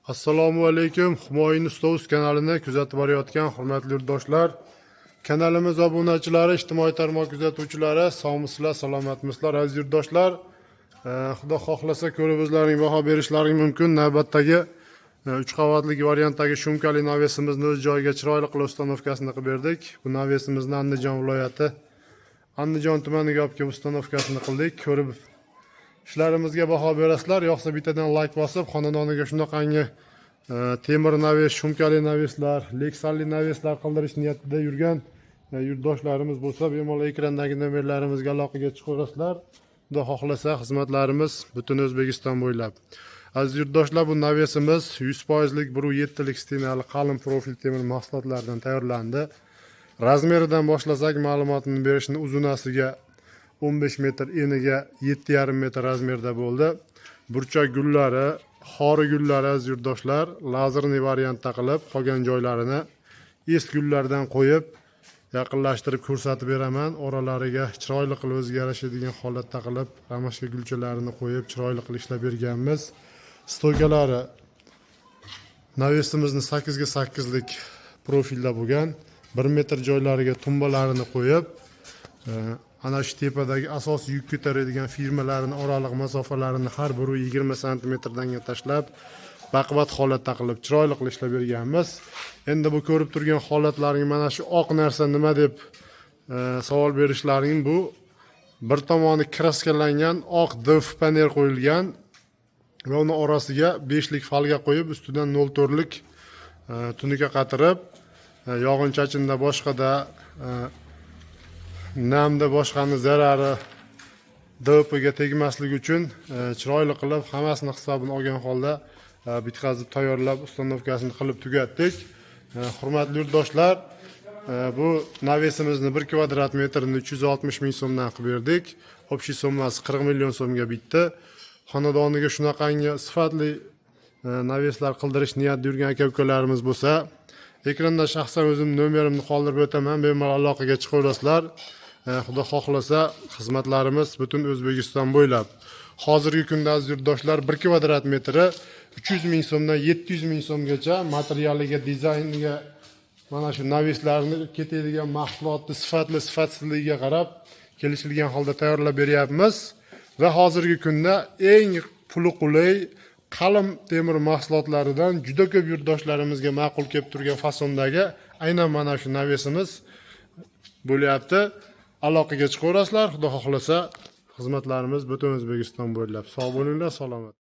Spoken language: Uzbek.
Assalomu alaykum. Humoyun Ustoz kanalini kuzatib borayotgan hurmatli yurtdoshlar, kanalimiz obunachilari, ijtimoiy tarmoq kuzatuvchilari, sog'misizlar, salomatmisizlar aziz yurtdoshlar. Xudo xohlasa ko'rib o'zlaring baho berishlaring mumkin. Navbatdagi 3 qavatli variantdagi shumkali navesimizni o'z joyiga chiroyli qilib ustanovkasini qilib berdik. Bu navesimizni Andijon viloyati Andijon tumaniga olib kelib ustanovkasini qildik. Ko'rib ishlarimizga baho berasizlar. Yo'qsa bittadan like bosib, xonadoniga shunaqangi temir naves, shumkali naveslar, leksalli naveslar qildirish niyatida yurgan yurtdoshlarimiz bo'lsa, bemalol ekrandagi nomerlarimizga aloqaga chiqaverasizlar. Xudo xohlasa xizmatlarimiz butun O'zbekiston bo'ylab. Aziz yurtdoshlar, bu navesimiz 100% lik 1.7 stinali qalin profil temir mahsulotlardan tayyorlandi. Razmeridan boshlasak, ma'lumotini berishni uzunasiga 15 metr, eniga 7,5 metr razmerda bo'ldi. Burchak gullari, xori gullari aziz yurtdoshlar, lazerli variantda qilib, qolgan joylarini es gullardan qo'yib, yaqinlashtirib ko'rsatib beraman. Oralariga chiroyli qilib o'ziga yarashadigan holatda qilib, ramashka gulchalarini qo'yib, chiroyli qilib ishlab berganmiz. Stoykalari navesimizni 8 ga 8 lik profilda bo'lgan. 1 metr joylariga tumbalarini qo'yib, ana shu tepadagi asosiy yuk ko'taradigan firmalarning oraliq masofalarini har biri 20 sm tashlab, baquvvat holatda qilib, chiroyli qilib ishlab berganmiz. Endi bu ko'rib turgan holatlaring mana shu oq narsa nima deb savol berishlaring, bu bir tomoni kraskalangan oq DF panel qo'yilgan va uni orasiga 5 lik folga qo'yib, ustidan 0,4 lik tunika qatirib, yog'inchachinda boshqada namda boshqani zarari DPga tegmasligi uchun chiroyli qilib hammasini hisobini olgan holda bitkazib tayyorlab ustanovkasini qilib tugatdik. Hurmatli yurtdoshlar, bu navesimizni 1 kvadrat metrini 360 ming so'mdan qilib berdik. Общий summasi 40 million so'mga bitdi. Xonadoniga shunaqangi sifatli naveslar qildirish niyatida yurgan aka-ukalarimiz bo'lsa, ekranda shaxsan o'zim nomerimni qoldirib o'taman, bemalol aloqaga chiqaverasizlar. Xudo xohlasa xizmatlarimiz butun O'zbekiston bo'ylab. Hozirgi kunda aziz yurtdoshlar 1 kvadrat metri 300 ming so'mdan 700 ming so'mgacha materialiga, dizayniga, mana shu naveslarni ketadigan mahsulotni sifatli, sifatsizligiga qarab kelishilgan holda tayyorlab beryapmiz va hozirgi kunda eng puli qulay qalin temir mahsulotlaridan juda ko'p yurtdoshlarimizga ma'qul kelib turgan fasondagi aynan mana shu navesimiz bo'lyapti. Aloqaga chiqaverasizlar. Xudo xohlasa xizmatlarimiz butun O'zbekiston bo'ylab. Sog' bo'linglar, salomat.